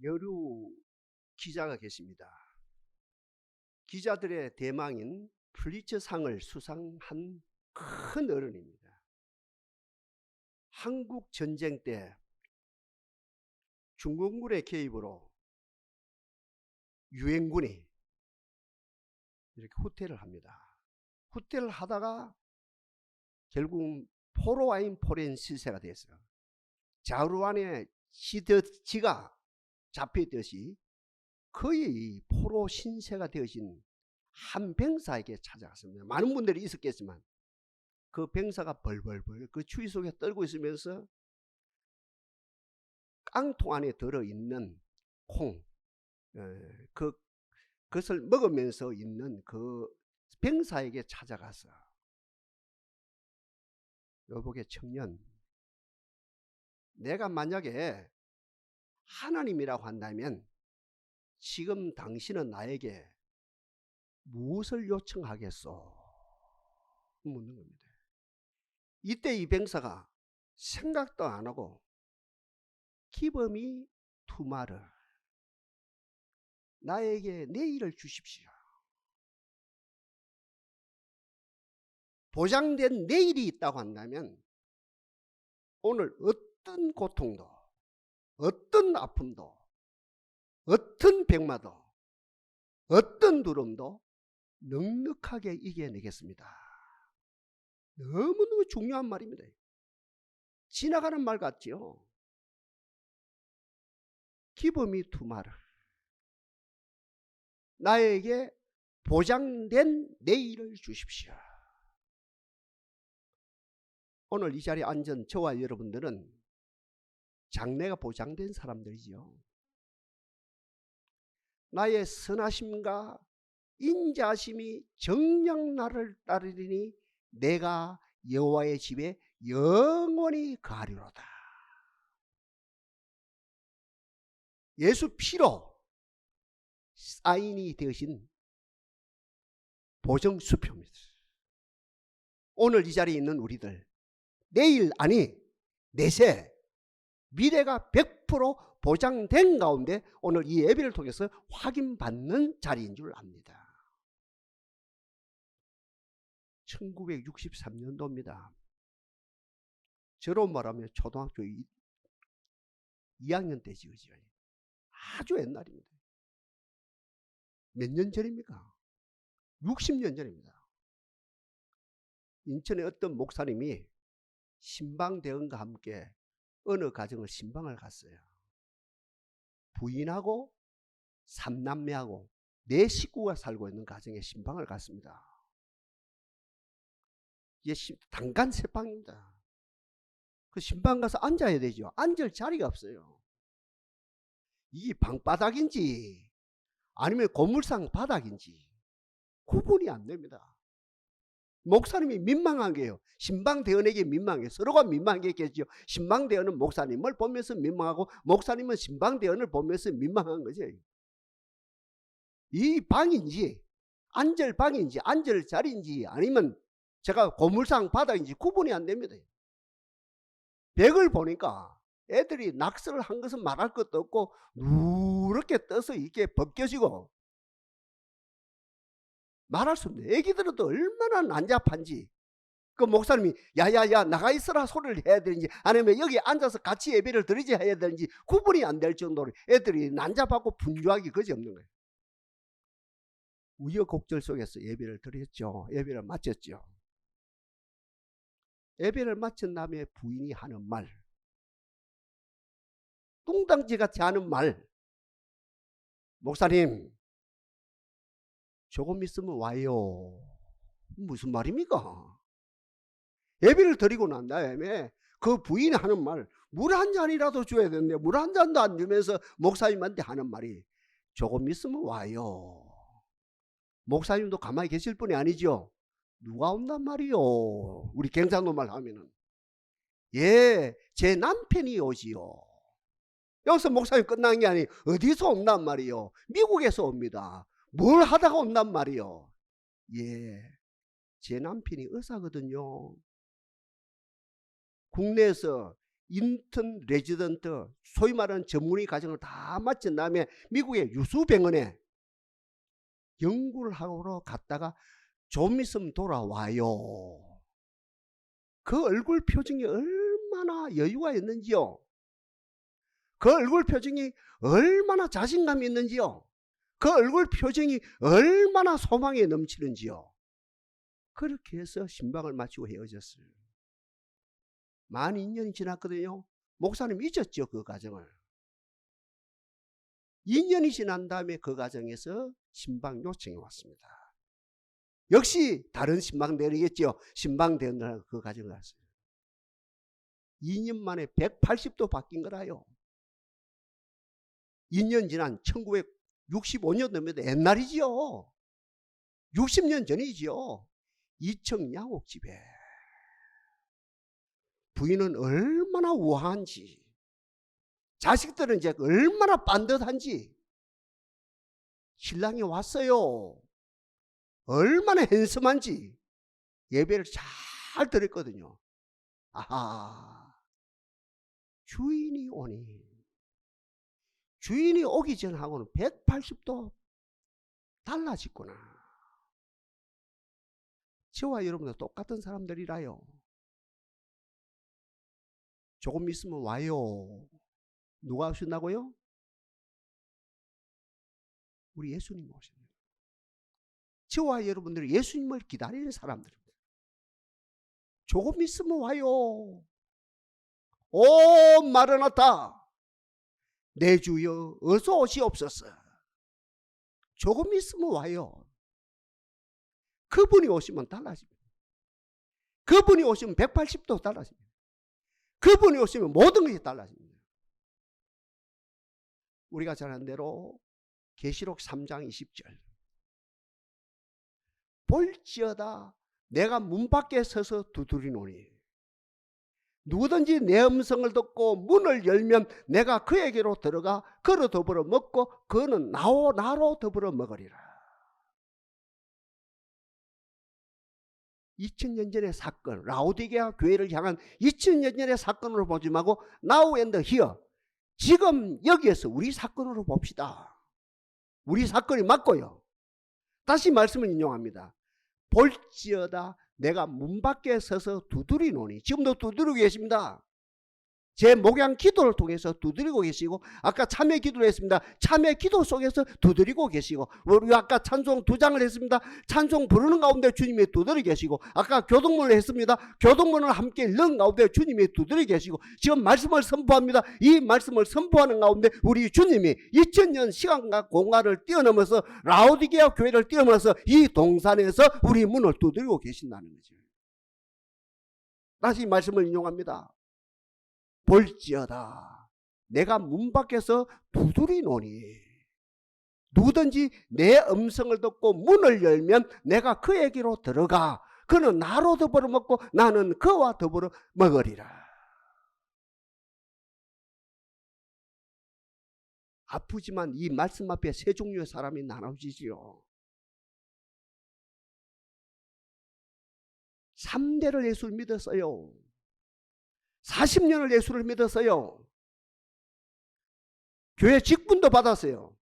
여류 기자가 계십니다. 기자들의 대망인 플리처상을 수상한 큰 어른입니다. 한국 전쟁 때 중국군의 개입으로 유엔군이 이렇게 후퇴를 합니다. 후퇴를 하다가 결국 포로와인 포렌 시세가 됐어요. 자루안에 지가 잡혔듯이 거의 포로 신세가 되어진 한 병사에게 찾아갔습니다. 많은 분들이 있었겠지만 그 병사가 벌벌벌 그 추위 속에 떨고 있으면서 깡통 안에 들어있는 콩, 그것을 먹으면서 있는 그 병사에게 찾아가서 여보게 청년, 내가 만약에 하나님이라고 한다면 지금 당신은 나에게 무엇을 요청하겠소? 묻는 겁니다. 이때 이 병사가 생각도 안 하고 Give me tomorrow, 나에게 내일을 주십시오. 보장된 내일이 있다고 한다면 오늘 어떤 고통도, 어떤 아픔도, 어떤 병마도, 어떤 두려움도 넉넉하게 이겨내겠습니다. 너무너무 중요한 말입니다. 지나가는 말 같죠? Give me tomorrow, 나에게 보장된 내일을 주십시오. 오늘 이 자리에 앉은 저와 여러분들은 장래가 보장된 사람들이죠. 나의 선하심과 인자심이 정녕 나를 따르리니 내가 여호와의 집에 영원히 가리로다. 예수 피로 사인이 되어진 보정수표입니다. 오늘 이 자리에 있는 우리들, 내일 아니 내세 미래가 100% 보장된 가운데 오늘 이 예배를 통해서 확인받는 자리인 줄 압니다. 1963년도입니다. 저로 말하면 초등학교 2학년 때 지어져요. 아주 옛날입니다. 몇 년 전입니까? 60년 전입니다. 인천의 어떤 목사님이 신방대원과 함께 어느 가정을 신방을 갔어요. 부인하고 3남매하고 4 식구가 살고 있는 가정에 신방을 갔습니다. 이게 단간 세방입니다. 그 신방 가서 앉아야 되죠. 앉을 자리가 없어요. 이게 방바닥인지 아니면 고물상 바닥인지 구분이 안 됩니다. 목사님이 민망한 게요. 신방대원에게 민망해요. 서로가 민망했겠죠. 신방대원은 목사님을 보면서 민망하고 목사님은 신방대원을 보면서 민망한 거죠. 이 방인지 앉을 방인지 앉을 자리인지 아니면 제가 고물상 바닥인지 구분이 안 됩니다. 벽을 보니까 애들이 낙서를 한 것은 말할 것도 없고 누렇게 떠서 이게 벗겨지고 말할 수 없네. 애기들은 또 얼마나 난잡한지. 그 목사님이 야야야 나가 있어라 소리를 해야 되는지 아니면 여기 앉아서 같이 예배를 드리지 해야 되는지 구분이 안 될 정도로 애들이 난잡하고 분주하기 그지없는 거예요. 우여곡절 속에서 예배를 드렸죠. 예배를 마쳤죠. 예배를 마친 다음에 부인이 하는 말, 뚱땅지같이 하는 말, 목사님 조금 있으면 와요. 무슨 말입니까? 예배를 드리고 난 다음에 그 부인이 하는 말, 물 한 잔이라도 줘야 되는데 물 한 잔도 안 주면서 목사님한테 하는 말이 조금 있으면 와요. 목사님도 가만히 계실 분이 아니죠. 누가 온단 말이요? 우리 경상도 말 하면은 예, 제 남편이 오지요. 여기서 목사님 끝난 게 아니 어디서 온단 말이요? 미국에서 옵니다. 뭘 하다가 온단 말이요? 예, 제 남편이 의사거든요. 국내에서 인턴 레지던트, 소위 말하는 전문의 과정을 다 마친 다음에 미국의 유수병원에 연구를 하러 갔다가 좀 있으면 돌아와요. 그 얼굴 표정이 얼마나 여유가 있는지요. 그 얼굴 표정이 얼마나 자신감이 있는지요. 그 얼굴 표정이 얼마나 소망에 넘치는지요. 그렇게 해서 신방을 마치고 헤어졌어요. 만 2년이 지났거든요. 목사님 잊었죠, 그 과정을. 2년이 지난 다음에 그 과정에서 신방 요청이 왔습니다. 역시 다른 신방대원이겠죠. 신방대원을 그 과정을 갔어요. 2년 만에 180도 바뀐 거라요. 2년 지난 1965년도면 옛날이지요. 60년 전이지요. 2층 양옥집에 부인은 얼마나 우아한지, 자식들은 이제 얼마나 반듯한지, 신랑이 왔어요. 얼마나 핸섬한지 예배를 잘 드렸거든요. 아하, 주인이 오니, 주인이 오기 전하고는 180도 달라졌구나. 저와 여러분도 똑같은 사람들이라요. 조금 있으면 와요. 누가 오신다고요? 우리 예수님 오십니다. 저와 여러분들은 예수님을 기다리는 사람들입니다. 조금 있으면 와요. 오 마라나타, 내 주여 어서 오시옵소서. 조금 있으면 와요. 그분이 오시면 달라집니다. 그분이 오시면 180도 달라집니다. 그분이 오시면 모든 것이 달라집니다. 우리가 잘 아는 대로 계시록 3장 20절, 볼지어다 내가 문 밖에 서서 두드리노니 누구든지 내 음성을 듣고 문을 열면 내가 그에게로 들어가 그로 더불어 먹고 그는 나로 더불어 먹으리라. 2000년 전의 사건, 라오디게아 교회를 향한 2000년 전의 사건으로 보지 말고 now and here, 지금 여기에서 우리 사건으로 봅시다. 우리 사건이 맞고요. 다시 말씀을 인용합니다. 볼지어다 내가 문 밖에 서서 두드리노니, 지금도 두드리고 계십니다. 제 목양 기도를 통해서 두드리고 계시고, 아까 참회 기도를 했습니다. 참회 기도 속에서 두드리고 계시고, 우리 아까 찬송 2장을 했습니다. 찬송 부르는 가운데 주님이 두드리고 계시고, 아까 교동문을 했습니다. 교동문을 함께 읽는 가운데 주님이 두드리고 계시고, 지금 말씀을 선포합니다. 이 말씀을 선포하는 가운데 우리 주님이 2000년 시간과 공간을 뛰어넘어서 라오디게아 교회를 뛰어넘어서 이 동산에서 우리 문을 두드리고 계신다는 거죠. 다시 말씀을 인용합니다. 볼지어다 내가 문 밖에서 두드리노니 누구든지 내 음성을 듣고 문을 열면 내가 그에게로 들어가 그는 나로 더불어 먹고 나는 그와 더불어 먹으리라. 아프지만 이 말씀 앞에 세 종류의 사람이 나눠지지요. 3대를 예수를 믿었어요. 40년을 예수를 믿었어요. 교회 직분도 받았어요.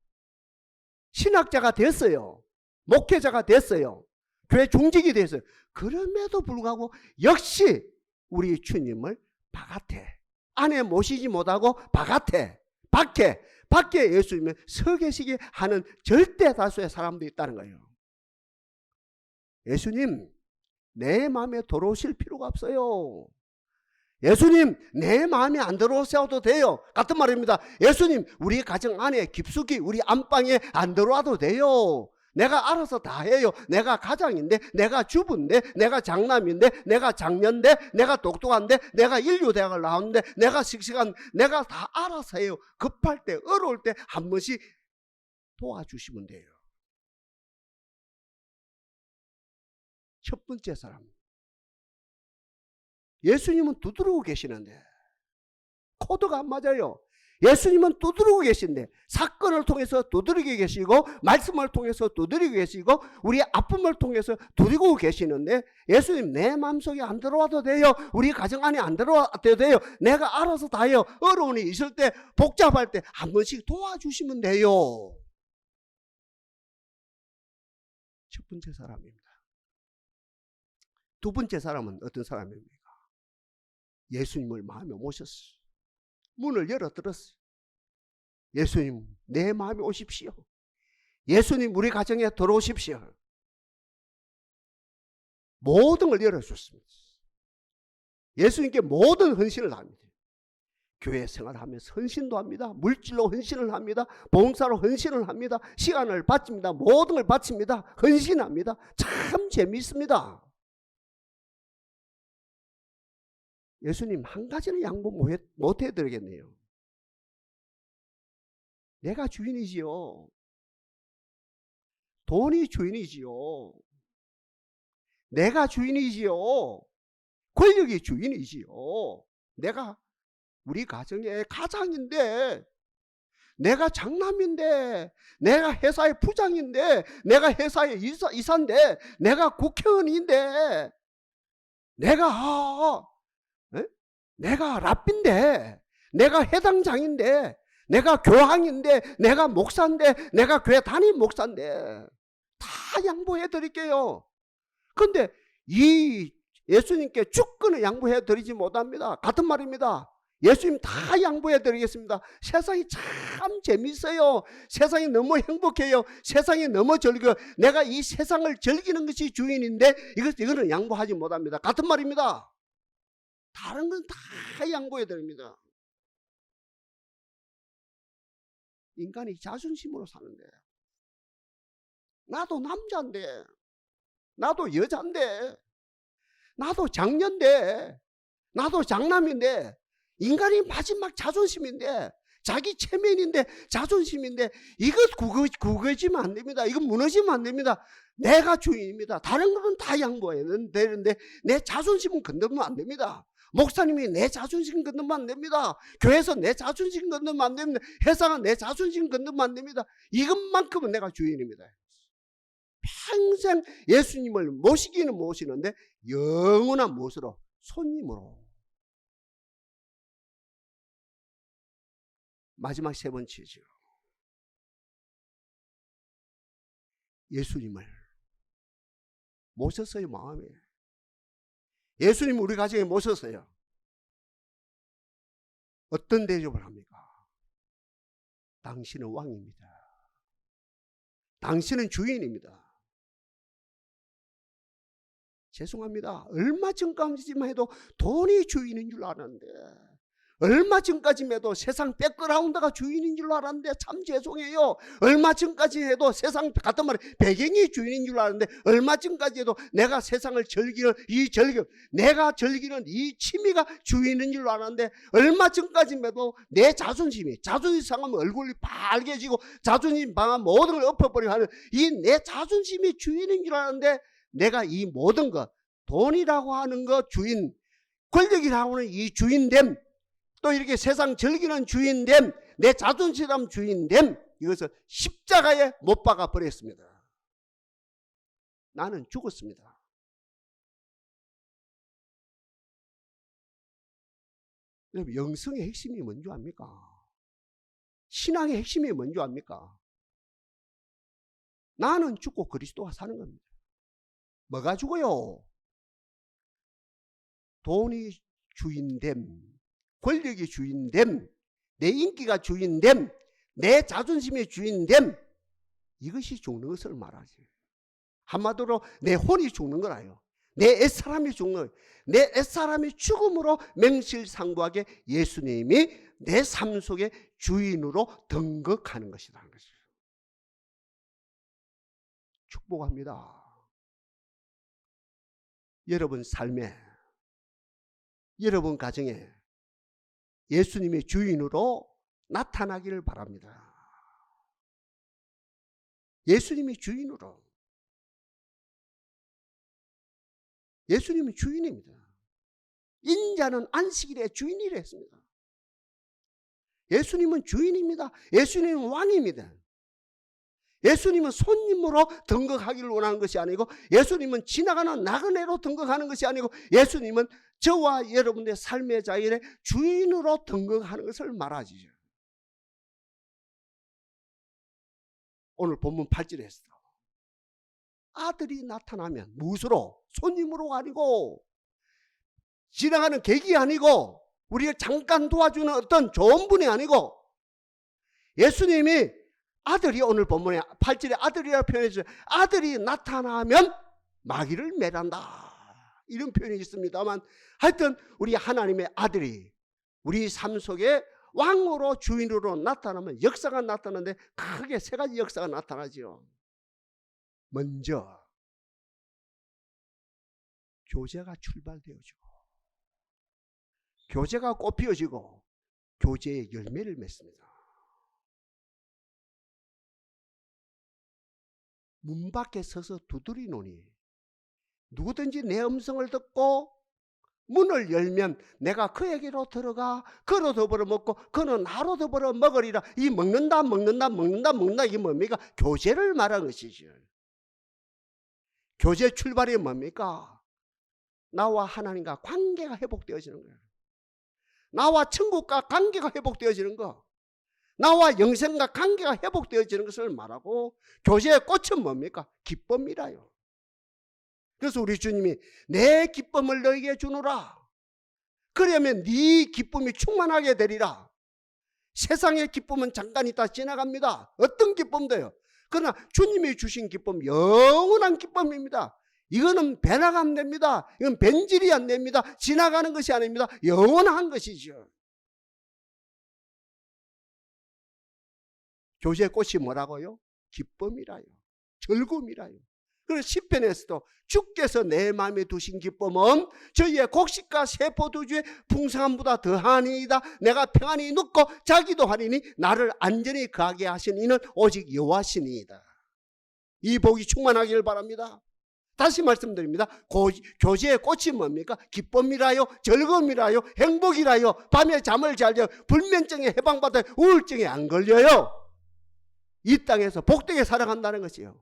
신학자가 됐어요. 목회자가 됐어요. 교회 중직이 됐어요. 그럼에도 불구하고 역시 우리 주님을 바깥에, 안에 모시지 못하고 밖에 예수님을 서 계시게 하는 절대 다수의 사람들이 있다는 거예요. 예수님 내 마음에 들어오실 필요가 없어요. 예수님 내 마음에 안 들어오셔도 돼요. 같은 말입니다. 예수님 우리 가정 안에 깊숙이 우리 안방에 안 들어와도 돼요. 내가 알아서 다 해요. 내가 가장인데, 내가 주부인데, 내가 장남인데, 내가 장녀인데, 내가 똑똑한데, 내가 인류대학을 나왔는데, 내가 씩씩한, 내가 다 알아서 해요. 급할 때, 어려울 때 한 번씩 도와주시면 돼요. 첫 번째 사람, 예수님은 두드리고 계시는데 코드가 안 맞아요. 예수님은 두드리고 계신데, 사건을 통해서 두드리고 계시고 말씀을 통해서 두드리고 계시고 우리 아픔을 통해서 두드리고 계시는데, 예수님 내 마음속에 안 들어와도 돼요. 우리 가정 안에 안 들어와도 돼요. 내가 알아서 다 해요. 어려움이 있을 때, 복잡할 때 한 번씩 도와주시면 돼요. 첫 번째 사람입니다. 두 번째 사람은 어떤 사람입니까? 예수님을 마음에 모셨어요. 문을 열어들었어요. 예수님 내 마음에 오십시오. 예수님 우리 가정에 들어오십시오. 모든 걸 열어줬습니다. 예수님께 모든 헌신을 합니다. 교회 생활하면서 헌신도 합니다. 물질로 헌신을 합니다. 봉사로 헌신을 합니다. 시간을 바칩니다. 모든 걸 바칩니다. 헌신합니다. 참 재미있습니다. 예수님 한 가지는 양보 못 해드리겠네요. 내가 주인이지요. 돈이 주인이지요. 내가 주인이지요. 권력이 주인이지요. 내가 우리 가정의 가장인데, 내가 장남인데, 내가 회사의 부장인데, 내가 회사의 이사인데, 내가 국회의원인데, 내가 랍비인데, 내가 해당장인데, 내가 교황인데, 내가 목사인데, 내가 교회 담임 목사인데 다 양보해 드릴게요. 그런데 이 예수님께 주권을 양보해 드리지 못합니다. 같은 말입니다. 예수님 다 양보해 드리겠습니다. 세상이 참 재밌어요. 세상이 너무 행복해요. 세상이 너무 즐겨요. 내가 이 세상을 즐기는 것이 주인인데 이거는 양보하지 못합니다. 같은 말입니다. 다른 건 다 양보해 드립니다. 인간이 자존심으로 사는데, 나도 남자인데, 나도 여자인데, 나도 장녀인데, 나도 장남인데, 인간이 마지막 자존심인데, 자기 체면인데, 자존심인데, 이것 구겨지면 안 됩니다. 이거 무너지면 안 됩니다. 내가 주인입니다. 다른 거는 다 양보해야 되는데 내 자존심은 건드리면 안 됩니다. 목사님이 내 자존심 건드리면 안 됩니다. 교회에서 내 자존심 건드리면 안 됩니다. 회사가 내 자존심 건드리면 안 됩니다. 이것만큼은 내가 주인입니다. 평생 예수님을 모시기는 모시는데 영원한 무엇으로? 손님으로. 마지막 세 번째죠. 예수님을 모셨어요. 마음에. 예수님 우리 가정에 모셨어요. 어떤 대접을 합니까? 당신은 왕입니다. 당신은 주인입니다. 죄송합니다. 얼마 전까지만 해도 돈이 주인인 줄 알았는데, 얼마 전까지만 해도 세상 백그라운드가 주인인 줄 알았는데 참 죄송해요. 얼마 전까지 해도 세상 같은 말에 배경이 주인인 줄 알았는데, 얼마 전까지 해도 내가 세상을 즐기는 내가 즐기는 이 취미가 주인인 줄 알았는데, 얼마 전까지만 해도 내 자존심 상하면 얼굴이 빨개지고 자존심 방한 모든 걸 엎어버리고 하는 이 내 자존심이 주인인 줄 알았는데, 내가 이 모든 것, 돈이라고 하는 것 주인, 권력이라고 하는 이 주인됨, 또 이렇게 세상 즐기는 주인됨, 내 자존심 주인됨, 이것을 십자가에 못 박아 버렸습니다. 나는 죽었습니다. 여러분, 영성의 핵심이 뭔지 압니까? 신앙의 핵심이 뭔지 압니까? 나는 죽고 그리스도가 사는 겁니다. 뭐가 죽어요? 돈이 주인됨, 권력이 주인됨, 내 인기가 주인됨, 내 자존심이 주인됨, 이것이 죽는 것을 말하지. 한마디로 내 혼이 죽는 거라요. 내 옛사람이 죽는 거예요. 내 옛사람이 죽음으로 맹실상부하게 예수님이 내 삶 속에 주인으로 등극하는 것이라는 것이죠. 축복합니다. 여러분 삶에, 여러분 가정에 예수님의 주인으로 나타나기를 바랍니다. 예수님이 주인으로. 예수님이 주인입니다. 인자는 안식일의 주인이라 했습니다. 예수님은 주인입니다. 예수님은 왕입니다. 예수님은 손님으로 등극하기를 원하는 것이 아니고, 예수님은 지나가는 나그네로 등극하는 것이 아니고, 예수님은 저와 여러분의 삶의 자연의 주인으로 등극하는 것을 말하지요. 오늘 본문 8절에서 아들이 나타나면 무엇으로? 손님으로 아니고, 지나가는 객이 아니고, 우리를 잠깐 도와주는 어떤 좋은 분이 아니고, 예수님이 아들이, 오늘 본문에 8절에 아들이라고 표현했어요. 아들이 나타나면 마귀를 멸한다, 이런 표현이 있습니다만, 하여튼 우리 하나님의 아들이 우리 삶 속에 왕으로 주인으로 나타나면 역사가 나타나는데, 크게 세 가지 역사가 나타나죠. 먼저 교제가 출발되어지고, 교제가 꽃피어지고, 교제의 열매를 맺습니다. 문 밖에 서서 두드리노니 누구든지 내 음성을 듣고 문을 열면 내가 그에게로 들어가 그로 더불어 먹고 그는 나로 더불어 먹으리라. 이 먹는다 이게 뭡니까? 교제를 말하는 것이죠. 교제 출발이 뭡니까? 나와 하나님과 관계가 회복되어지는 거예요. 나와 천국과 관계가 회복되어지는 거, 나와 영생과 관계가 회복되어지는 것을 말하고, 교제의 꽃은 뭡니까? 기쁨이라요. 그래서 우리 주님이 내 기쁨을 너에게 주노라. 그러면 네 기쁨이 충만하게 되리라. 세상의 기쁨은 잠깐 있다 지나갑니다. 어떤 기쁨도요. 그러나 주님이 주신 기쁨, 영원한 기쁨입니다. 이거는 배나가 안 됩니다. 이건 변질이 안 됩니다. 지나가는 것이 아닙니다. 영원한 것이죠. 교제의 꽃이 뭐라고요? 기쁨이라요. 즐거움이라요. 그래서 시편에서도 주께서 내 마음에 두신 기쁨은 저희의 곡식과 새 포도주의 풍성함보다 더하니이다. 내가 평안히 눕고 자기도 하리니 나를 안전히 거하게 하신 이는 오직 여호와시니이다. 이 복이 충만하기를 바랍니다. 다시 말씀드립니다. 교제의 꽃이 뭡니까? 기쁨이라요, 즐거움이라요, 행복이라요. 밤에 잠을 잘 자요. 불면증에 해방받아요. 우울증에 안 걸려요. 이 땅에서 복되게 살아간다는 것이에요.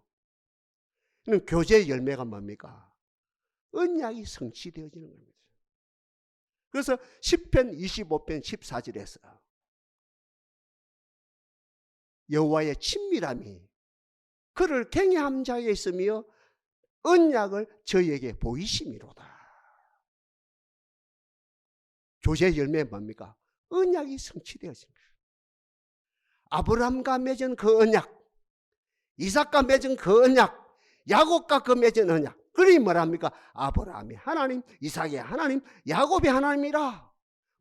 교제의 열매가 뭡니까? 언약이 성취되어지는 겁니다. 그래서 시편 25편 14절에서 여호와의 친밀함이 그를 경외함 자에 있으며 언약을 저희에게 보이심이로다. 교제의 열매는 뭡니까? 언약이 성취되어진 거예요. 아브라함과 맺은 그 언약, 이삭과 맺은 그 언약, 야곱과 그 맺은 언약. 그러니 뭐랍니까? 아브라함이 하나님, 이삭이 하나님, 야곱이 하나님이라.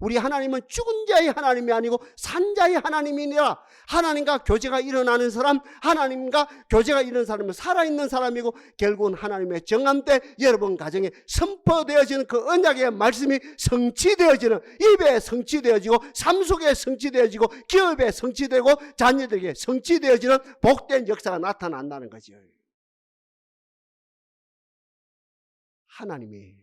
우리 하나님은 죽은 자의 하나님이 아니고 산 자의 하나님이니라. 하나님과 교제가 일어나는 사람, 하나님과 교제가 일어나는 사람은 살아있는 사람이고, 결국은 하나님의 정함 때 여러분 가정에 선포되어지는 그 언약의 말씀이 성취되어지는, 입에 성취되어지고 삶 속에 성취되어지고 기업에 성취되고 자녀들에게 성취되어지는 복된 역사가 나타난다는 거죠. 하나님이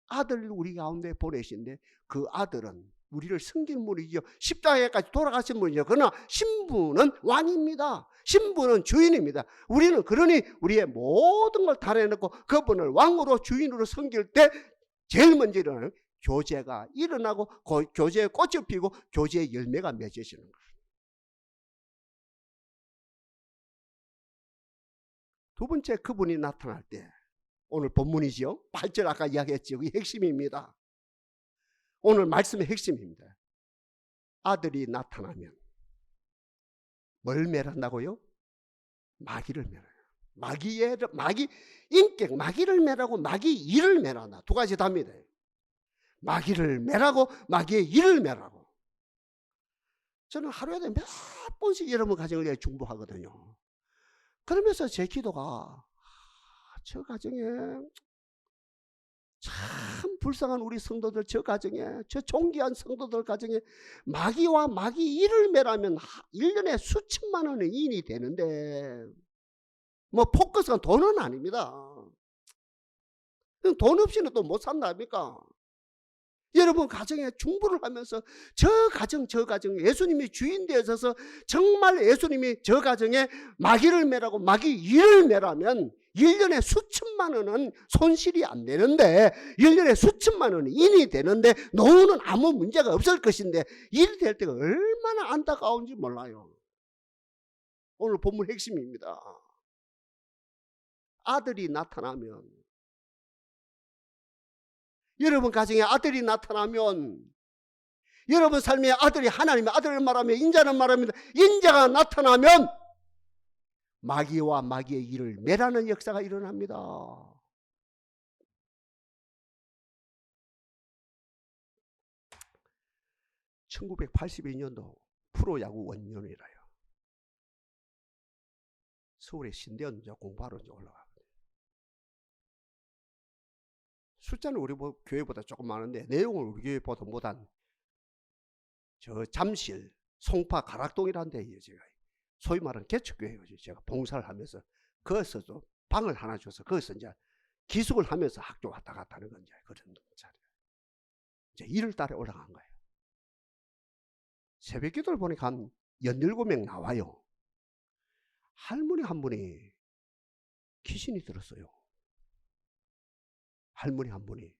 아들을 우리 가운데 보내신데, 그 아들은 우리를 섬기는 분이죠. 십자가에까지 돌아가신 분이죠. 그러나 신부는 왕입니다. 신부는 주인입니다. 우리는 그러니 우리의 모든 걸 다 내놓고 그분을 왕으로 주인으로 섬길 때 제일 먼저 일어나는 교제가 일어나고, 교제의 꽃이 피고 교제의 열매가 맺어지는 거예요. 두 번째, 그분이 나타날 때, 오늘 본문이죠. 8절 아까 이야기했죠. 그게 핵심입니다. 오늘 말씀의 핵심입니다. 아들이 나타나면 뭘 멸한다고요? 마귀를 멸해요. 마귀 인격, 마귀를 멸하고 마귀 일을 멸한다. 두 가지 답니다. 마귀를 멸하고 마귀의 일을 멸하고. 저는 하루에도 몇 번씩 여러분 가정을 위해 중보하거든요. 그러면서 제 기도가, 저 가정에 참 불쌍한 우리 성도들, 저 가정에, 저 존귀한 성도들 가정에 마귀와 마귀 일을 멸하면 1년에 수천만 원의 이인이 되는데, 뭐 포커스가 돈은 아닙니다. 돈 없이는 또 못 산다니까. 여러분 가정에 중보를 하면서 저 가정 예수님이 주인 되어서 정말 예수님이 저 가정에 마귀를 매라고 마귀 일을 매라면 1년에 수천만 원은 손실이 안 되는데 1년에 수천만 원이 인이 되는데 노후는 아무 문제가 없을 것인데 일이 될 때가 얼마나 안타까운지 몰라요. 오늘 본문 핵심입니다. 아들이 나타나면, 여러분 가정에 아들이 나타나면, 여러분 삶에 아들이 하나님의 아들을 말하며 인자는 말합니다. 인자가 나타나면 마귀와 마귀의 일을 매라는 역사가 일어납니다. (1982년도) 프로야구 원년이라요. 서울의 신대원 공부하러 올라가거든요. 숫자는 우리 교회보다 조금 많은데 내용을 우리 교회보다 못한 저 잠실 송파 가락동이라는 데에 제가 소위 말하는 개척교회거든요. 제가 봉사를 하면서 거기서도 방을 하나 줘서 거기서 이제 기숙을 하면서 학교 왔다 갔다 하는 건 이제 그런 자리예요. 이제 1월 달에 올라간 거예요. 새벽 기도를 보니까 한 17명 나와요. 할머니 한 분이 귀신이 들었어요. 할머니 한 분이.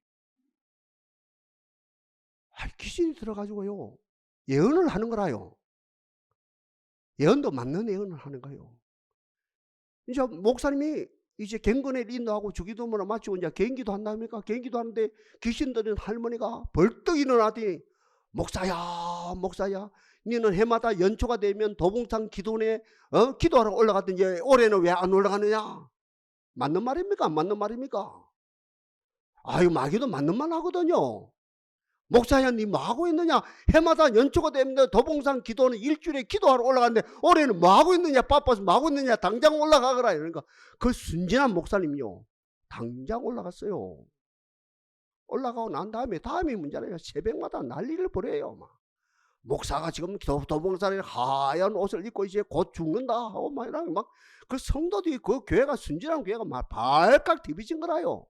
귀신이 들어가지고요. 예언을 하는 거라요. 예언도 맞는 예언을 하는 거예요. 이제 목사님이 이제 경건에 인도하고 주기도문을 마치고 이제 개인기도 한답니까? 개인기도 하는데 귀신 들은 할머니가 벌떡 일어나더니 목사야 너는 해마다 연초가 되면 도봉산 기도원에 기도하러 올라갔더니 올해는 왜 안 올라가느냐? 맞는 말입니까? 안 맞는 말입니까? 아유, 마귀도 맞는 말 하거든요. 목사야 니 뭐하고 있느냐? 해마다 연초가 되면 도봉산 기도는 일주일에 기도하러 올라가는데 올해는 뭐하고 있느냐? 바빠서 뭐하고 있느냐? 당장 올라가거라. 이러니까 그 순진한 목사님이요, 당장 올라갔어요. 올라가고 난 다음이 문제라요. 새벽마다 난리를 벌여요. 막. 목사가 지금 도봉산에 하얀 옷을 입고 이제 곧 죽는다 하고 막 이러고 막 그 성도들이 그 교회가 순진한 교회가 막 발칵 뒤비진 거라요.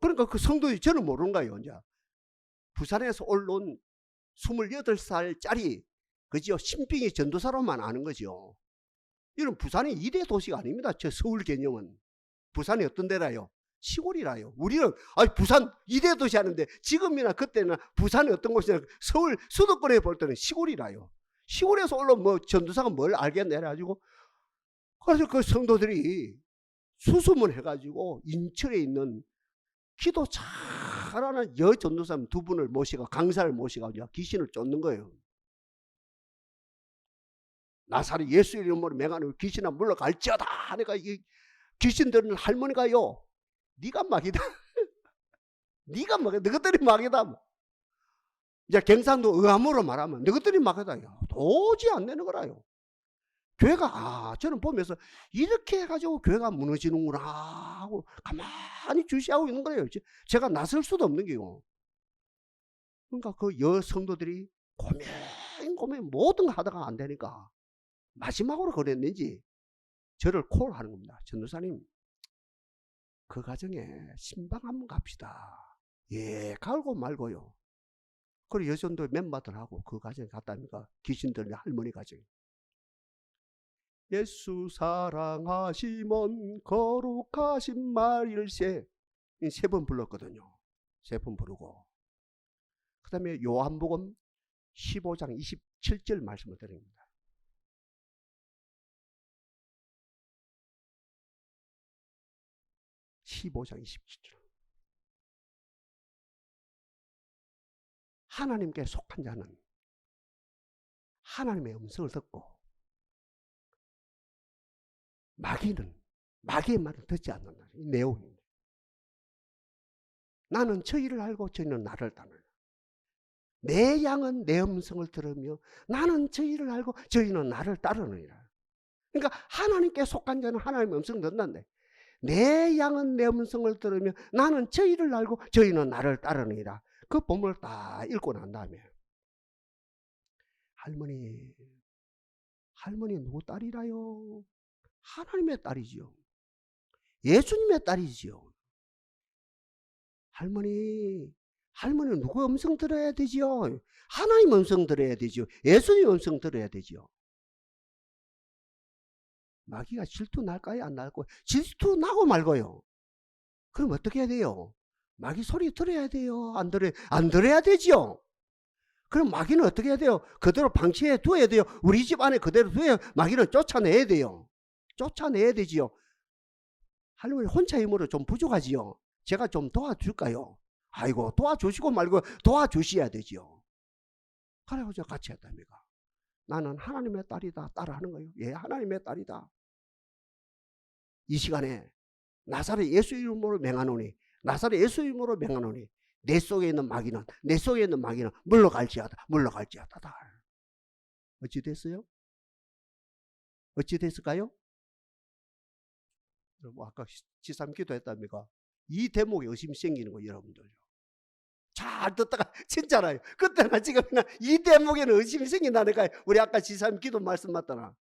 그러니까 그 성도들이 저는 모르는 거예요. 이제 부산에서 올라온 28살짜리 그죠? 신빙이 전도사로만 아는 거죠. 이런 부산이 2대 도시가 아닙니다. 저 서울 개념은. 부산이 어떤 데라요? 시골이라요. 우리는 부산 2대 도시 하는데 지금이나 그때나 부산이 어떤 곳이냐, 서울 수도권에 볼 때는 시골이라요. 시골에서 올라온 전도사가 뭘 알겠네 해가지고, 그래서 그 성도들이 수소문 해가지고 인천에 있는 기도 잘하는 여 전도사 2분을 모시고 강사를 모시고 귀신을 쫓는 거예요. 나사렛 예수 이름으로 맹하는 귀신아 물러갈지어다 하니까 이 귀신 들은 할머니가요, 네가 마귀다. 네가 마귀다. 너희들이 마귀다. 이제 경상도 의함으로 말하면 너희들이 마귀다. 도저히 안 되는 거라요. 교회가 저는 보면서 이렇게 해가지고 교회가 무너지는구나 하고 가만히 주시하고 있는 거예요. 제가 나설 수도 없는 게요. 그러니까 그 여성도들이 고민 모든 거 하다가 안 되니까 마지막으로 그랬는지 저를 콜하는 겁니다. 전도사님, 그 가정에 신방 한번 갑시다. 갈고 말고요. 그리고 여전도 멤버들하고 그 가정에 갔다니까 귀신들 할머니 가정. 예수 사랑하시면 거룩하신 말일세. 3번 불렀거든요. 3번 부르고. 그 다음에 요한복음 15장 27절 말씀을 드립니다. (15장 27절) 하나님께 속한 자는 하나님의 음성을 듣고 마귀는 마귀의 말을 듣지 않는다. 이 내용입니다. 나는 저희를 알고 저희는 나를 따르라. 내 양은 내 음성을 들으며 나는 저희를 알고 저희는 나를 따르느니라. 그러니까 하나님께 속한 자는 하나님의 음성을 듣는데 내 양은 내 음성을 들으며 나는 저희를 알고 저희는 나를 따르느니라. 그 본문을 딱 읽고 난 다음에 할머니 누구 딸이라요? 하나님의 딸이지요. 예수님의 딸이지요. 할머니 할머니는 누구 음성 들어야 되지요? 하나님 음성 들어야 되지요. 예수님 음성 들어야 되지요. 마귀가 질투 날까요? 안 날까요? 질투 나고 말고요. 그럼 어떻게 해야 돼요? 마귀 소리 들어야 돼요? 안 들어야 되지요. 그럼 마귀는 어떻게 해야 돼요? 그대로 방치해 두어야 돼요. 우리 집 안에 그대로 두어야 마귀는 쫓아내야 돼요. 쫓아내야 되지요. 할머니 혼자 힘으로 좀 부족하지요. 제가 좀 도와줄까요? 아이고, 도와주시고 말고 도와주셔야 되지요. 그래서 제가 같이 했답니다. 나는 하나님의 딸이다. 따라하는 거예요. 예, 하나님의 딸이다. 이 시간에 나사렛 예수 이름으로 맹하노니, 나사렛 예수 이름으로 맹하노니, 내 속에 있는 마귀는 물러갈지어다. 어찌 됐어요? 어찌 됐을까요? 여러분, 아까 지삼 기도했답니까? 이 대목에 의심이 생기는 거예요, 여러분들. 잘 듣다가 진짜라요. 그때나 지금이나 이 대목에는 의심이 생긴다니까요. 우리 아까 지삼 기도 말씀 맞잖아.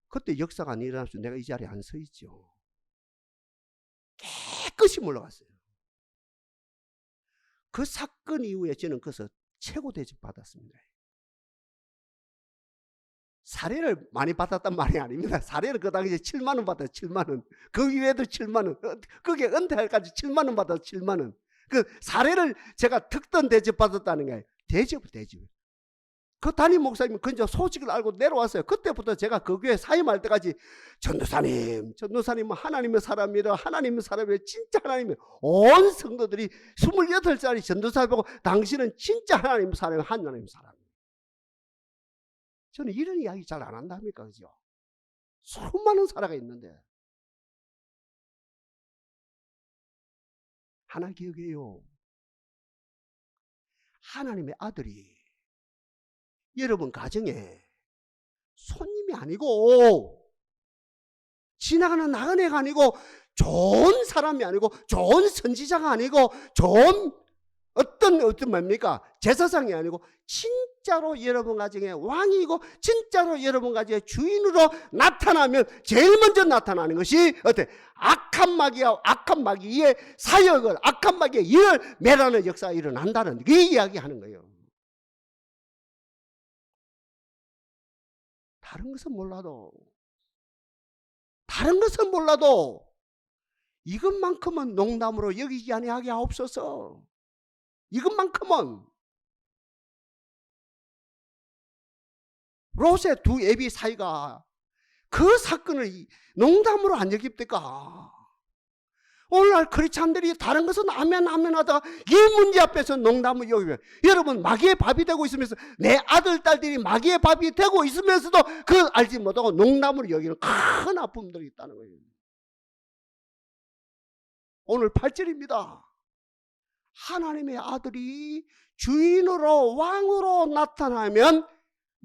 그때 역사가 안 일어나서 내가 이 자리에 안 서 있죠. 깨끗이 물러갔어요. 그 사건 이후에 저는 그래서 최고 대접 받았습니다. 사례를 많이 받았단 말이 아닙니다. 사례를 그 당시에 7만 원 받았어요. 7만 원. 그 이외에도 7만 원. 그게 은퇴할까지 7만 원 받았어요. 7만 원. 그 사례를 제가 특권 대접 받았다는 거예요. 대접. 그 담임 목사님 그저 소식을 알고 내려왔어요. 그때부터 제가 그 교회 사임할 때까지 전도사님은 하나님의 사람이라, 하나님의 사람이라, 진짜 하나님의 온 성도들이 28살이 전도사 보고 당신은 진짜 하나님의 사람이에요. 하나님의 사람. 저는 이런 이야기 잘 안 한답니까? 그죠? 수많은 사례가 있는데. 하나 기억해요. 하나님의 아들이 여러분 가정에 손님이 아니고 지나가는 나그네가 아니고 좋은 사람이 아니고 좋은 선지자가 아니고 좋은 어떤 뭡니까? 제사장이 아니고 진짜로 여러분 가정의 왕이고 진짜로 여러분 가정의 주인으로 나타나면 제일 먼저 나타나는 것이 어때? 악한 마귀의 사역을, 악한 마귀의 일을 매라는 역사가 일어난다는 그 이야기하는 거예요. 다른 것은 몰라도 이것만큼은 농담으로 여기지 아니하게 하옵소서. 이것만큼은. 롯의 두 애비 사이가 그 사건을 농담으로 안 여깁니까? 오늘날 크리스찬들이 다른 것은 아멘 하다가 이 문제 앞에서 농담을 여기면, 여러분 마귀의 밥이 되고 있으면서 내 아들 딸들이 마귀의 밥이 되고 있으면서도 그 알지 못하고 농담으로 여기는 큰 아픔들이 있다는 거예요. 오늘 8절입니다. 하나님의 아들이 주인으로 왕으로 나타나면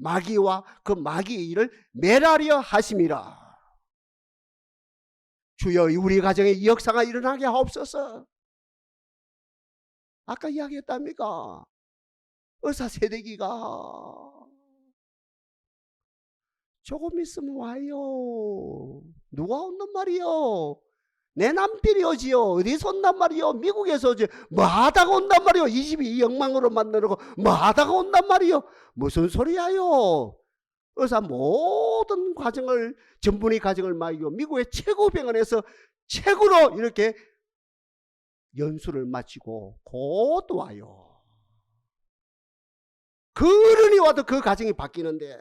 마귀와 그 마귀의 일을 멸하려 하심이라. 주여 우리 가정에 이 역사가 일어나게 하옵소서. 아까 이야기했답니까? 의사 세대기가 조금 있으면 와요. 누가 온단 말이요? 내 남편이 오지요. 어디서 온단 말이요? 미국에서 오지. 뭐 하다가 온단 말이요? 22억망으로 만들고 뭐 하다가 온단 말이요? 무슨 소리야요? 의사 모든 과정을, 전분의 과정을 마치고 미국의 최고 병원에서 최고로 이렇게 연수를 마치고 곧 와요. 그러니 와도 그 과정이 바뀌는데,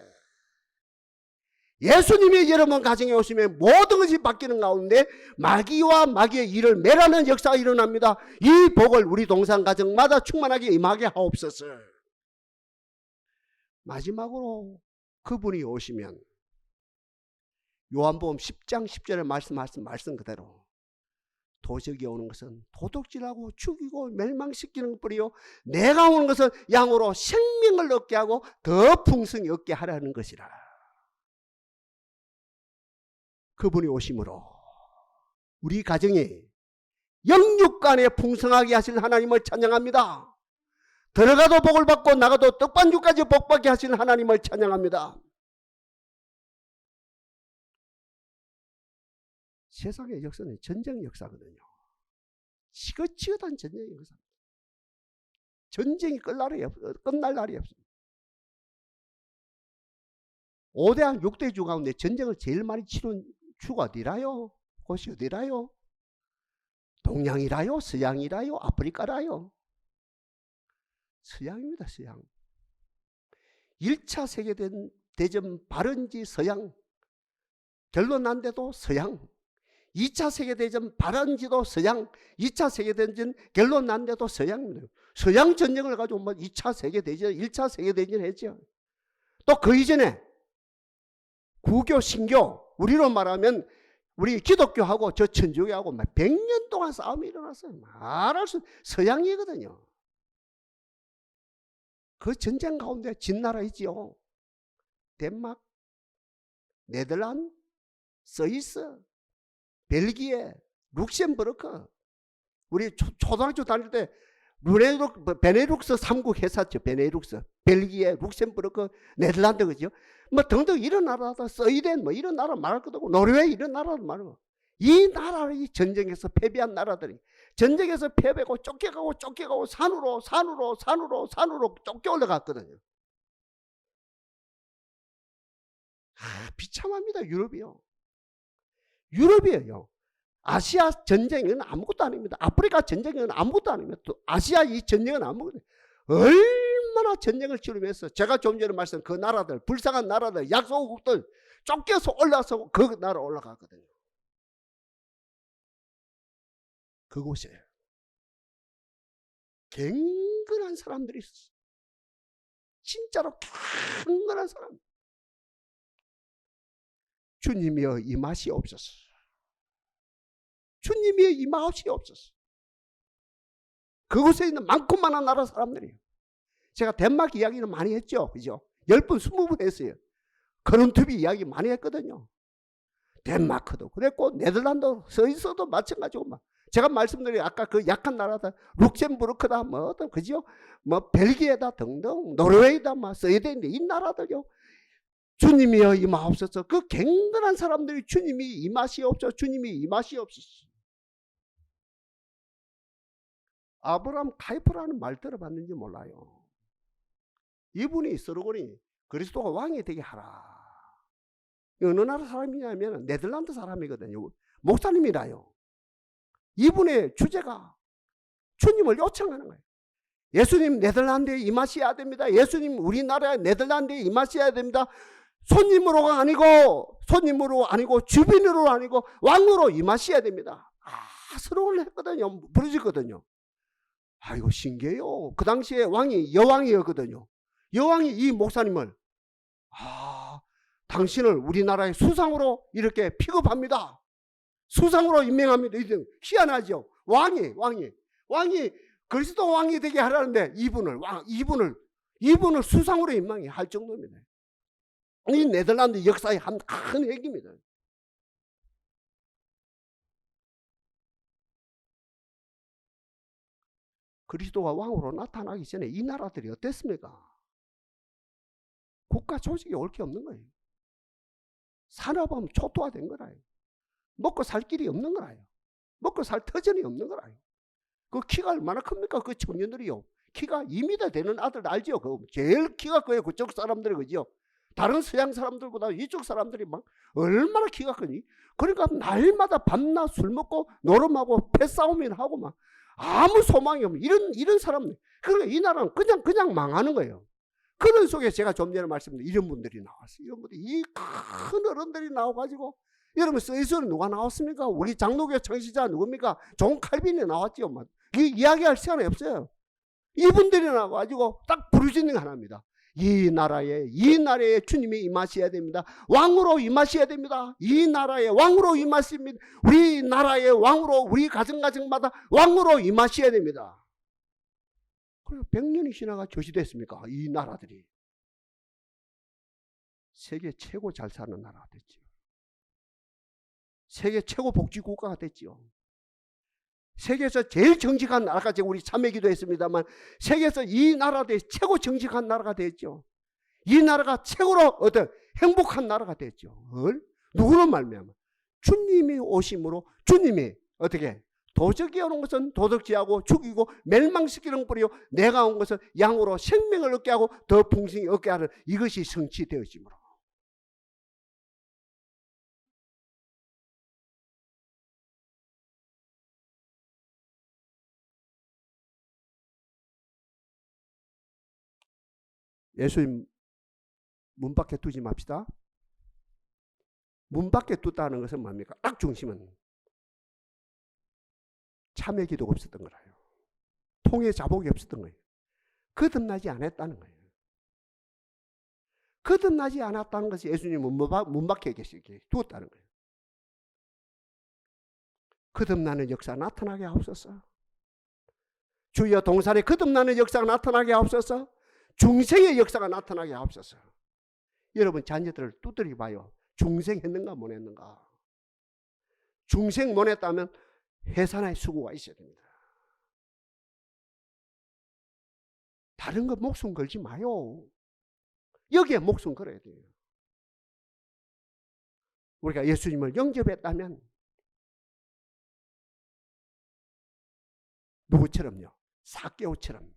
예수님이 여러분 가정에 오시면 모든 것이 바뀌는 가운데 마귀와 마귀의 일을 멸하는 역사가 일어납니다. 이 복을 우리 동산 가정마다 충만하게 임하게 하옵소서. 마지막으로 그분이 오시면 요한복음 10장 10절에 말씀 그대로 도적이 오는 것은 도둑질하고 죽이고 멸망시키는 것뿐이요 내가 오는 것은 양으로 생명을 얻게 하고 더 풍성히 얻게 하라는 것이라. 그분이 오심으로 우리 가정이 영육간에 풍성하게 하실 하나님을 찬양합니다. 들어가도 복을 받고 나가도 떡반죽까지 복받게 하시는 하나님을 찬양합니다. 세상의 역사는 전쟁 역사거든요. 시긋시긋한 전쟁인 것입니다. 전쟁이 끝날 날이 없습니다. 5대양 6대주 가운데 전쟁을 제일 많이 치른 주가 어디라요? 곳이 어디라요? 동양이라요? 서양이라요? 아프리카라요? 서양입니다. 서양. 1차 세계대전 발원지 서양. 결론 난데도 서양. 2차 세계대전 발원지도 서양. 2차 세계대전 결론 난데도 서양입니다. 서양 전쟁을 가지고 2차 세계대전, 1차 세계대전 했죠. 또 그 이전에 구교, 신교, 우리로 말하면 우리 기독교하고 저 천주교하고 100년 동안 싸움이 일어났어요. 말할 수 서양이거든요. 그 전쟁 가운데 진 나라 있지요. 덴마크, 네덜란드, 스위스, 벨기에, 룩셈부르크. 우리 초등학교 다닐 때 베네룩스 3국 했었죠. 베네룩스, 벨기에, 룩셈부르크, 네덜란드, 그죠? 등등 이런 나라다. 스웨덴 이런 나라 말할 것도 없고, 노르웨이 이런 나라도 말고, 이 나라의 전쟁에서 패배한 나라들이 전쟁에서 패배고 쫓겨가고 산으로 쫓겨 올라갔거든요. 비참합니다. 유럽이에요. 아시아 전쟁은 아무것도 아닙니다. 아프리카 전쟁은 아무것도 아닙니다. 또 아시아 이 전쟁은 아무것도 아닙니다. 얼마나 전쟁을 치르면서 제가 좀 전에 말씀 그 나라들, 불쌍한 나라들, 약소국들 쫓겨서 올라서 그 나라 올라가거든요. 그곳에 갱근한 사람들이 있었어요. 진짜로 갱근한 사람. 주님이여 임하시옵소서. 주님이여 임하시옵소서. 그곳에 있는 많고 많은 나라 사람들이에요. 제가 덴마크 이야기는 많이 했죠. 그죠? 10번, 20번 했어요. 그런투비 이야기 많이 했거든요. 덴마크도 그랬고, 네덜란드, 스위스도 마찬가지고, 제가 말씀드린 아까 그 약한 나라다, 룩셈부르크다, 그죠? 벨기에다 등등, 노르웨이다, 스웨덴인데, 이 나라들요. 주님이여 임하옵소서. 그 갱근한 사람들이 주님이 임하시옵소서. 주님이 임하시옵소서. 아브라함 카이프라는 말 들어봤는지 몰라요. 이분이 서로고니 그리스도가 왕이 되게 하라. 어느 나라 사람이냐면 네덜란드 사람이거든요. 목사님이라요. 이분의 주제가 주님을 요청하는 거예요. 예수님 네덜란드에 임하셔야 됩니다. 예수님 우리나라에 네덜란드에 임하셔야 됩니다. 손님으로 아니고 주빈으로 아니고 왕으로 임하셔야 됩니다. 서론을 했거든요. 부르짖거든요. 아이고 신기해요. 그 당시에 왕이 여왕이었거든요. 여왕이 이 목사님을 당신을 우리나라의 수상으로 이렇게 픽업합니다. 수상으로 임명합니다. 희한하죠. 왕이 그리스도 왕이 되게 하라는데 이분을 수상으로 임명할 정도입니다. 이 네덜란드 역사의 한 큰 핵입니다. 그리스도가 왕으로 나타나기 전에 이 나라들이 어땠습니까? 국가 조직이 올 게 없는 거예요. 산업은 초토화된 거라요. 먹고 살 길이 없는 거라요. 먹고 살 터전이 없는 거라요. 그 키가 얼마나 큽니까? 그 청년들이요. 키가 2m 되는 아들 알죠? 그 제일 키가 커요. 그쪽 사람들이, 그죠? 다른 서양 사람들보다 이쪽 사람들이 막 얼마나 키가 크니? 그러니까 날마다 밤낮 술 먹고 노름하고 패싸움이나 하고 막 아무 소망이 없는 이런 사람들. 그러니까 이 나라는 그냥 망하는 거예요. 그런 속에 제가 좀 전에 말씀드린 이런 분들이 나왔어요. 이런 분들이, 이 큰 어른들이 나와가지고, 여러분 스위스는 누가 나왔습니까? 우리 장로교 창시자 누굽니까? 존 칼빈이 나왔지요. 이 이야기할 시간이 없어요. 이분들이 나와가지고 딱 부르짖는 거 하나입니다. 이 나라에 주님이 임하셔야 됩니다. 왕으로 임하셔야 됩니다. 이 나라에 왕으로 임하십니다. 우리 나라의 왕으로, 우리 가정마다 왕으로 임하셔야 됩니다. 그래 100년이 지나가 조시됐습니까? 이 나라들이 세계 최고 잘 사는 나라가 됐죠. 세계 최고 복지국가가 됐죠. 세계에서 제일 정직한 나라가, 제가 우리 참회기도 했습니다만, 세계에서 이 나라들이 최고 정직한 나라가 됐죠. 이 나라가 최고로 행복한 나라가 됐죠. 누구는 말미암아 주님이 오심으로 주님이 도적이 오는 것은 도둑질하고 죽이고 멸망시키는 뿌리요 내가 온 것은 양으로 생명을 얻게 하고 더 풍성히 얻게 하는 이것이 성취되어지므로. 예수님 문 밖에 두지 맙시다. 문 밖에 뒀다는 것은 뭡니까? 딱 중심은 참회 기도가 없었던 거라요. 통해 자복이 없었던 거예요. 거듭나지 않았다는 거예요. 거듭나지 않았다는 것이 예수님은 문 밖에 계시게 두었다는 거예요. 거듭나는 역사 나타나게 하옵소서. 주여 동산에 거듭나는 역사가 나타나게 하옵소서. 중생의 역사가 나타나게 하옵소서. 여러분 자녀들을 두드려 봐요. 중생했는가 못 했는가. 중생 못 했다면 해산의 수고가 있어야 됩니다. 다른 거 목숨 걸지 마요. 여기에 목숨 걸어야 돼요. 우리가 예수님을 영접했다면 누구처럼요? 삭개오처럼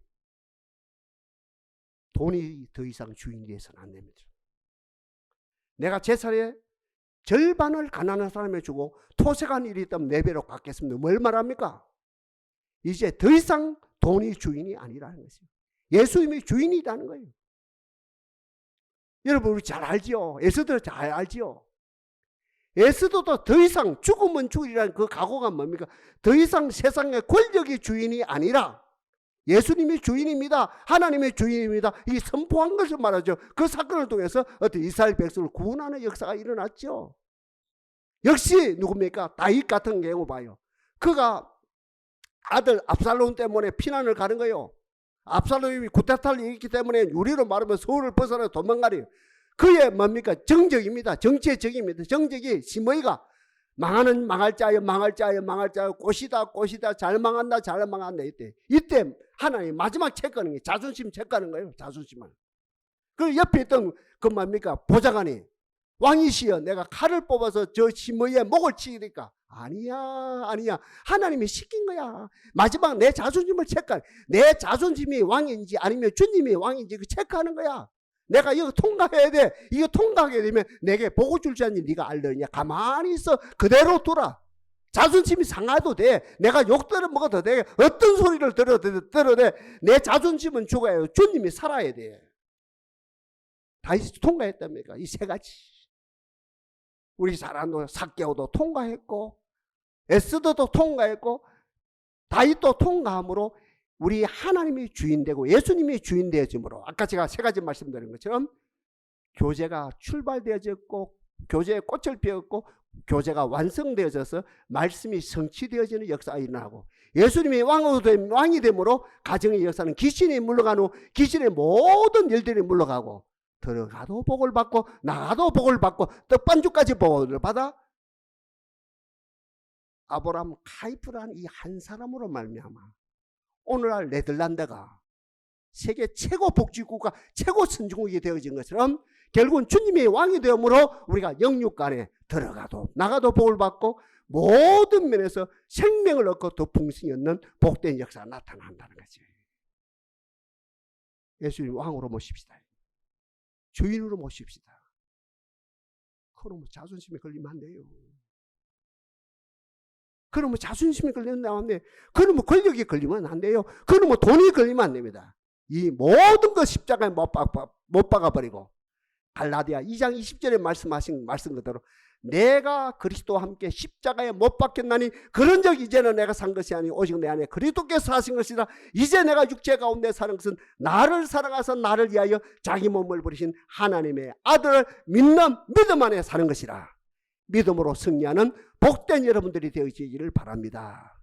돈이 더 이상 주인이 되어서는 안 됩니다. 내가 재산의 절반을 가난한 사람에 주고 토색한 일이 있다면 4배로 갚겠습니다. 뭘 말합니까? 이제 더 이상 돈이 주인이 아니라는 것이에요. 예수님이 주인이라는 거예요. 여러분 우리 잘 알지요? 에스더 잘 알지요? 에스더도 더 이상 죽으면 죽으리라는 그 각오가 뭡니까? 더 이상 세상의 권력의 주인이 아니라 예수님이 주인입니다. 하나님의 주인입니다. 이 선포한 것을 말하죠. 그 사건을 통해서 어떤 이스라엘 백성을 구원하는 역사가 일어났죠. 역시 누굽니까? 다윗 같은 경우 봐요. 그가 아들 압살롬 때문에 피난을 가는 거예요. 압살롬이 구테타를 이겼기 때문에 유리로 말하면 서울을 벗어나 도망가래요. 그의 뭡니까? 정적입니다. 정치의 적입니다. 정적이 시므이가 망하는 망할 자여 망할 자여 망할 자여 꽃이다 꽃이다 잘 망한다 잘 망한다 이때 하나님 마지막 체크하는 게 자존심 체크하는 거예요. 자존심을. 그 옆에 있던 그 뭡니까? 보좌관이 왕이시여 내가 칼을 뽑아서 저 시므이의 목을 치니까 아니야 하나님이 시킨 거야. 마지막 내 자존심을 체크하는, 내 자존심이 왕인지 아니면 주님이 왕인지 그 체크하는 거야. 내가 이거 통과해야 돼. 이거 통과하게 되면 내게 보고 줄 줄 아는지 네가 알려냐. 가만히 있어. 그대로 둬라. 자존심이 상해도 돼. 내가 욕 들어 먹어도 돼. 어떤 소리를 들어도 돼. 내 자존심은 죽어야 주님이 살아야 돼. 다윗이 통과했답니까? 이 세 가지. 우리 사람도 삭개오도 통과했고 에스더도 통과했고 다윗도 통과함으로 우리 하나님이 주인되고 예수님이 주인되어짐으로 아까 제가 세 가지 말씀드린 것처럼 교제가 출발되어졌고 교제의 꽃을 피웠고 교제가 완성되어져서 말씀이 성취되어지는 역사가 일어나고 예수님이 왕이 되므로 가정의 역사는 귀신이 물러간 후 귀신의 모든 일들이 물러가고 들어가도 복을 받고 나가도 복을 받고 떡반죽까지 복을 받아 아브라함 카이프라는 이 한 사람으로 말미암아 오늘날 네덜란드가 세계 최고 복지국가 최고 선진국이 되어진 것처럼 결국은 주님이 왕이 되므로 우리가 영육간에 들어가도 나가도 복을 받고 모든 면에서 생명을 얻고 더 풍성히 얻는 복된 역사가 나타난다는 거지. 예수님 왕으로 모십시다. 주인으로 모십시다. 그러면 자존심에 걸리면 안 돼요. 그러면 자존심이 걸리면 안 돼. 그러면 권력이 걸리면 안 돼요. 그러면 돈이 걸리면 안 됩니다. 이 모든 것 십자가에 못 박아버리고 갈라디아 2장 20절에 말씀하신 말씀 그대로 내가 그리스도와 함께 십자가에 못 박혔나니 그런 적 이제는 내가 산 것이 아니 오직 내 안에 그리스도께서 사신 것이다. 이제 내가 육체 가운데 사는 것은 나를 사랑하사 나를 위하여 자기 몸을 버리신 하나님의 아들을 믿는 믿음 안에 사는 것이라. 믿음으로 승리하는 복된 여러분들이 되어지기를 바랍니다.